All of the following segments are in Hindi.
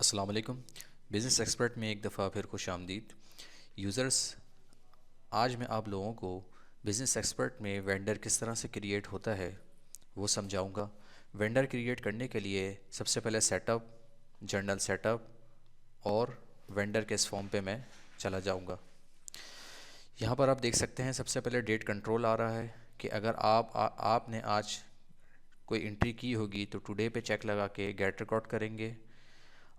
अस्सलाम वालेकुम। बिज़नेस एक्सपर्ट में एक दफ़ा फिर खुश आमदीद यूज़र्स। आज मैं आप लोगों को बिज़नेस एक्सपर्ट में वेंडर किस तरह से क्रिएट होता है वो समझाऊंगा। वेंडर क्रिएट करने के लिए सबसे पहले सेटअप, जर्नल सेटअप और वेंडर के इस फॉर्म पे मैं चला जाऊंगा। यहाँ पर आप देख सकते हैं सबसे पहले डेट कंट्रोल आ रहा है कि अगर आपने आज कोई एंट्री की होगी तो टुडे पे चेक लगा के गेट रिकॉर्ड करेंगे।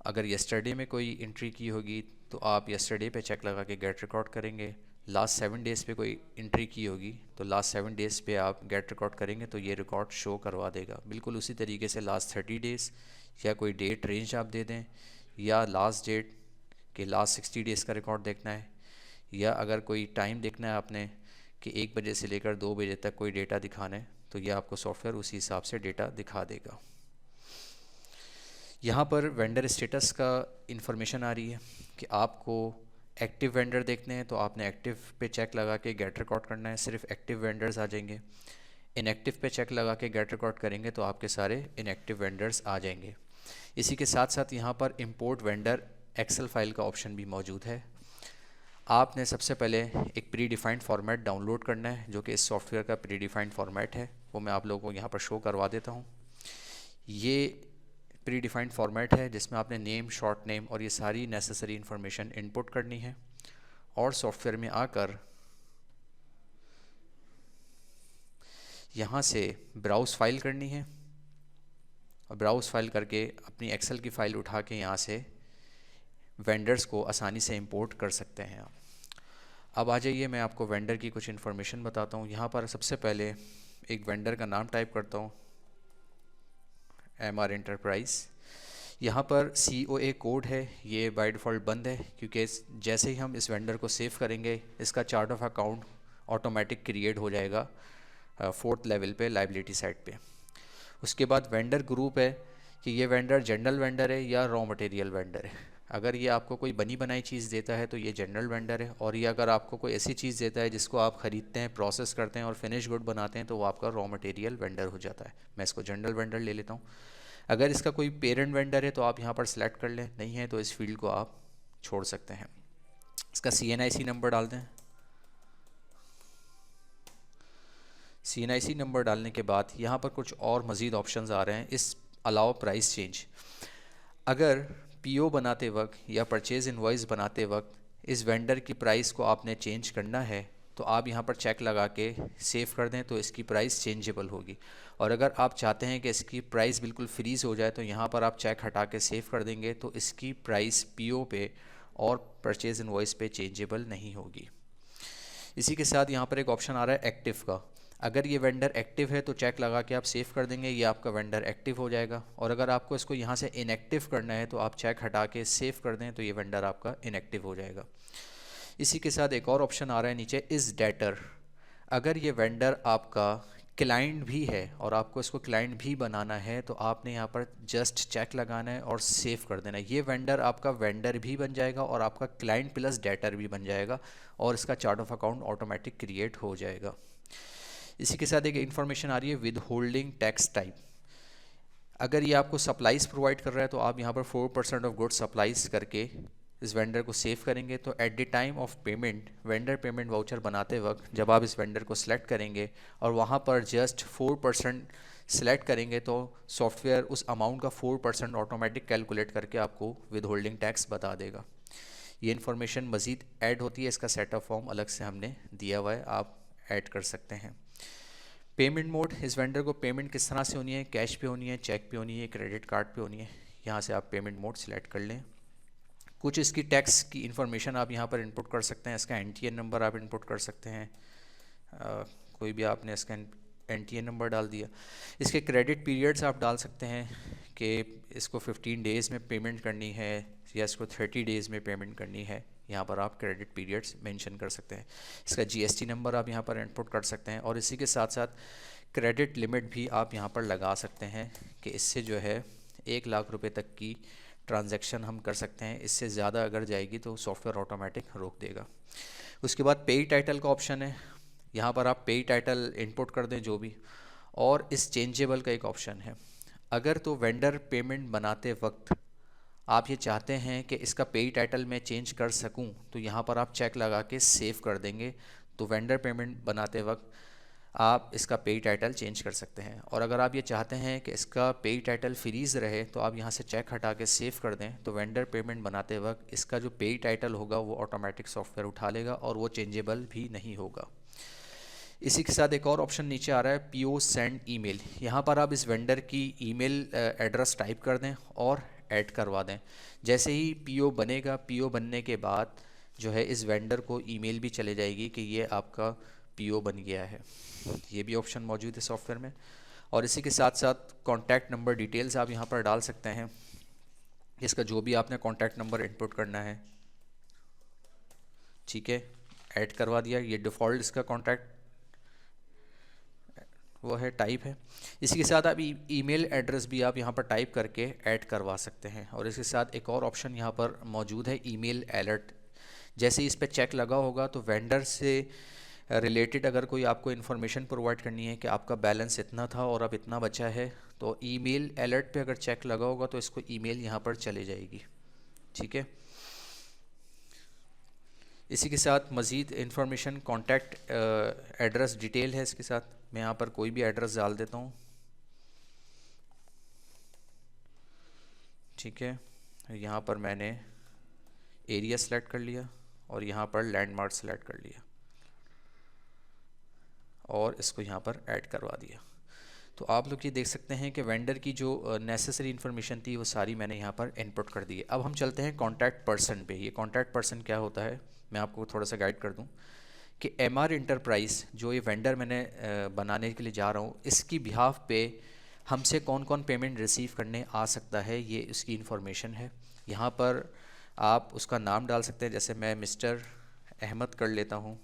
अगर यस्टरडे में कोई एंट्री की होगी तो आप यस्टरडे पे चेक लगा के गेट रिकॉर्ड करेंगे। लास्ट 7 डेज़ पे कोई एंट्री की होगी तो लास्ट 7 डेज़ पे आप गेट रिकॉर्ड करेंगे तो ये रिकॉर्ड शो करवा देगा। बिल्कुल उसी तरीके से लास्ट 30 डेज़ या कोई डेट रेंज आप दे दें, या लास्ट डेट के लास्ट 60 डेज़ का रिकॉर्ड देखना है, या अगर कोई टाइम देखना है आपने कि 1 बजे से लेकर 2 बजे तक कोई डेटा दिखाना है तो ये आपको सॉफ्टवेयर उसी हिसाब से डेटा दिखा देगा। यहाँ पर वेंडर स्टेटस का इंफॉर्मेशन आ रही है कि आपको एक्टिव वेंडर देखने हैं तो आपने एक्टिव पे चेक लगा के गेट रिकॉर्ड करना है, सिर्फ एक्टिव वेंडर्स आ जाएंगे। इनएक्टिव पे चेक लगा के गेट रिकॉर्ड करेंगे तो आपके सारे इनएक्टिव वेंडर्स आ जाएंगे। इसी के साथ साथ यहाँ पर इंपोर्ट वेंडर एक्सेल फाइल का ऑप्शन भी मौजूद है। आपने सबसे पहले एक प्री डिफाइंड फॉर्मेट डाउनलोड करना है जो कि इस सॉफ्टवेयर का प्री डिफाइंड फॉर्मेट है, वो मैं आप लोगों को यहाँ पर शो करवा देता हूँ। ये प्री डिफाइंड फॉर्मेट है जिसमें आपने नेम, शॉर्ट नेम और ये सारी नेसेसरी इन्फॉर्मेशन इनपुट करनी है और सॉफ्टवेयर में आकर यहाँ से ब्राउज़ फाइल करनी है और ब्राउज़ फाइल करके अपनी एक्सेल की फ़ाइल उठा के यहाँ से वेंडर्स को आसानी से इंपोर्ट कर सकते हैं आप। अब आ जाइए, मैं आपको वेंडर की कुछ इन्फॉर्मेशन बताता हूँ। यहाँ पर सबसे पहले एक वेंडर का नाम टाइप करता हूँ, MR एंटरप्राइज़। यहाँ पर COA कोड है, ये बाय डिफ़ॉल्ट बंद है क्योंकि जैसे ही हम इस वेंडर को सेव करेंगे इसका chart of account automatic create हो जाएगा 4th लेवल पे लाइबिलिटी साइड पे। उसके बाद वेंडर ग्रुप है कि ये वेंडर जनरल वेंडर है या रॉ मटेरियल वेंडर है। अगर ये आपको कोई बनी बनाई चीज़ देता है तो ये जनरल वेंडर है, और ये अगर आपको कोई ऐसी चीज़ देता है जिसको आप ख़रीदते हैं, प्रोसेस करते हैं और फिनिश गुड बनाते हैं तो वो आपका रॉ मटेरियल वेंडर हो जाता है। मैं इसको जनरल वेंडर ले लेता हूँ। अगर इसका कोई पेरेंट वेंडर है तो आप यहाँ पर सेलेक्ट कर लें, नहीं है तो इस फील्ड को आप छोड़ सकते हैं। इसका CNIC नंबर डाल दें। CNIC नंबर डालने के बाद यहाँ पर कुछ और मज़ीद ऑप्शंस आ रहे हैं। इस अलावा प्राइस चेंज, अगर PO बनाते वक्त या परचेज़ इनवॉइस बनाते वक्त इस वेंडर की प्राइस को आपने चेंज करना है तो आप यहाँ पर चेक लगा के सेव कर दें तो इसकी प्राइस चेंजेबल होगी। और अगर आप चाहते हैं कि इसकी प्राइस बिल्कुल फ्रीज़ हो जाए तो यहाँ पर आप चेक हटा के सेव कर देंगे तो इसकी प्राइस PO पे और परचेज़ इनवॉइस पे चेंजेबल नहीं होगी। इसी के साथ यहाँ पर एक ऑप्शन आ रहा है एक्टिव का। अगर ये वेंडर एक्टिव है तो चेक लगा के आप सेव कर देंगे, ये आपका वेंडर एक्टिव हो जाएगा। और अगर आपको इसको यहाँ से इनएक्टिव करना है तो आप चेक हटा के सेव कर दें तो ये वेंडर आपका इनएक्टिव हो जाएगा। इसी के साथ एक और ऑप्शन आ रहा है नीचे, इज़ डेटर। अगर ये वेंडर आपका क्लाइंट भी है और आपको इसको क्लाइंट भी बनाना है तो आपने यहाँ पर जस्ट चेक लगाना है और सेव कर देना है। ये वेंडर आपका वेंडर भी बन जाएगा और आपका क्लाइंट प्लस डेटर भी बन जाएगा और इसका chart of account automatic create हो जाएगा। इसी के साथ एक इन्फॉर्मेशन आ रही है विद होल्डिंग टैक्स टाइप। अगर ये आपको सप्लाईज प्रोवाइड कर रहा है तो आप यहाँ पर 4% ऑफ गुड सप्लाईज करके इस वेंडर को सेव करेंगे तो at the time of payment, vendor payment voucher बनाते वक्त जब आप इस वेंडर को सिलेक्ट करेंगे और वहाँ पर जस्ट 4% सिलेक्ट करेंगे तो सॉफ्टवेयर उस अमाउंट का 4% ऑटोमेटिक कैलकुलेट करके आपको विद होल्डिंग टैक्स बता देगा। ये इन्फॉर्मेशन मज़ीद ऐड होती है, इसका सेटअप फॉर्म अलग से हमने दिया हुआ है, आप ऐड कर सकते हैं। पेमेंट मोड, इस वेंडर को पेमेंट किस तरह से होनी है, कैश पे होनी है, चेक पे होनी है, क्रेडिट कार्ड पे होनी है, यहाँ से आप पेमेंट मोड सिलेक्ट कर लें। कुछ इसकी टैक्स की इन्फॉर्मेशन आप यहाँ पर इनपुट कर सकते हैं। इसका NTN नंबर आप इनपुट कर सकते हैं, कोई भी आपने इसका NTN नंबर डाल दिया। इसके क्रेडिट पीरियड्स आप डाल सकते हैं कि इसको 15 डेज़ में पेमेंट करनी है या इसको 30 डेज़ में पेमेंट करनी है, यहाँ पर आप क्रेडिट पीरियड्स मेंशन कर सकते हैं। इसका GST नंबर आप यहाँ पर इनपुट कर सकते हैं और इसी के साथ साथ क्रेडिट लिमिट भी आप यहाँ पर लगा सकते हैं कि इससे जो है 1 लाख रुपए तक की ट्रांजैक्शन हम कर सकते हैं, इससे ज़्यादा अगर जाएगी तो सॉफ्टवेयर ऑटोमेटिक रोक देगा। उसके बाद पे टाइटल का ऑप्शन है, यहाँ पर आप पे टाइटल इनपुट कर दें जो भी। और इस चेंजेबल का एक ऑप्शन है, अगर तो वेंडर पेमेंट बनाते वक्त आप ये चाहते हैं कि इसका पेई टाइटल मैं चेंज कर सकूं, तो यहाँ पर आप चेक लगा के सेव कर देंगे, तो वेंडर पेमेंट बनाते वक्त आप इसका पेई टाइटल चेंज कर सकते हैं। और अगर आप ये चाहते हैं कि इसका पेई टाइटल फ्रीज़ रहे, तो आप यहाँ से चेक हटा के सेव कर दें, तो वेंडर पेमेंट बनाते वक्त इसका जो पेई टाइटल होगा वो ऑटोमेटिक सॉफ्टवेयर उठा लेगा और वो चेंजेबल भी नहीं होगा। इसी के साथ एक और ऑप्शन नीचे आ रहा है पीओ सेंड ईमेल। यहाँ पर आप इस वेंडर की ईमेल एड्रेस टाइप कर दें और ऐड करवा दें। जैसे ही पीओ बनेगा, पीओ बनने के बाद जो है इस वेंडर को ईमेल भी चले जाएगी कि ये आपका पीओ बन गया है। ये भी ऑप्शन मौजूद है सॉफ्टवेयर में। और इसी के साथ साथ कॉन्टैक्ट नंबर डिटेल्स आप यहाँ पर डाल सकते हैं। इसका जो भी आपने कॉन्टैक्ट नंबर इनपुट करना है, ठीक है, ऐड करवा दिया। ये डिफ़ॉल्ट इसका कॉन्टैक्ट वो है, टाइप है। इसी के साथ आप ईमेल एड्रेस भी आप यहाँ पर टाइप करके ऐड करवा सकते हैं। और इसके साथ एक और ऑप्शन यहाँ पर मौजूद है ईमेल अलर्ट। जैसे ही इस पर चेक लगा होगा तो वेंडर से रिलेटेड अगर कोई आपको इन्फॉर्मेशन प्रोवाइड करनी है कि आपका बैलेंस इतना था और अब इतना बचा है, तो ईमेल अलर्ट पे अगर चेक लगा होगा तो इसको ईमेल यहाँ पर चले जाएगी, ठीक है। इसी के साथ मज़ीद इन्फॉर्मेशन कॉन्टैक्ट एड्रेस डिटेल है इसके साथ। मैं यहाँ पर कोई भी एड्रेस डाल देता हूँ, ठीक है। यहाँ पर मैंने एरिया सेलेक्ट कर लिया और यहाँ पर लैंडमार्क सेलेक्ट कर लिया और इसको यहाँ पर ऐड करवा दिया। तो आप लोग ये देख सकते हैं कि वेंडर की जो नेसेसरी इन्फॉर्मेशन थी वो सारी मैंने यहाँ पर इनपुट कर दी है। अब हम चलते हैं कॉन्टैक्ट पर्सन पे। ये कॉन्टैक्ट पर्सन क्या होता है, मैं आपको थोड़ा सा गाइड कर दूँ कि एमआर इंटरप्राइज जो ये वेंडर मैंने बनाने के लिए जा रहा हूँ, इसकी बिहाफ पे हमसे कौन कौन पेमेंट रिसीव करने आ सकता है, ये उसकी इन्फॉर्मेशन है। यहाँ पर आप उसका नाम डाल सकते हैं, जैसे मैं मिस्टर अहमद कर लेता हूँ,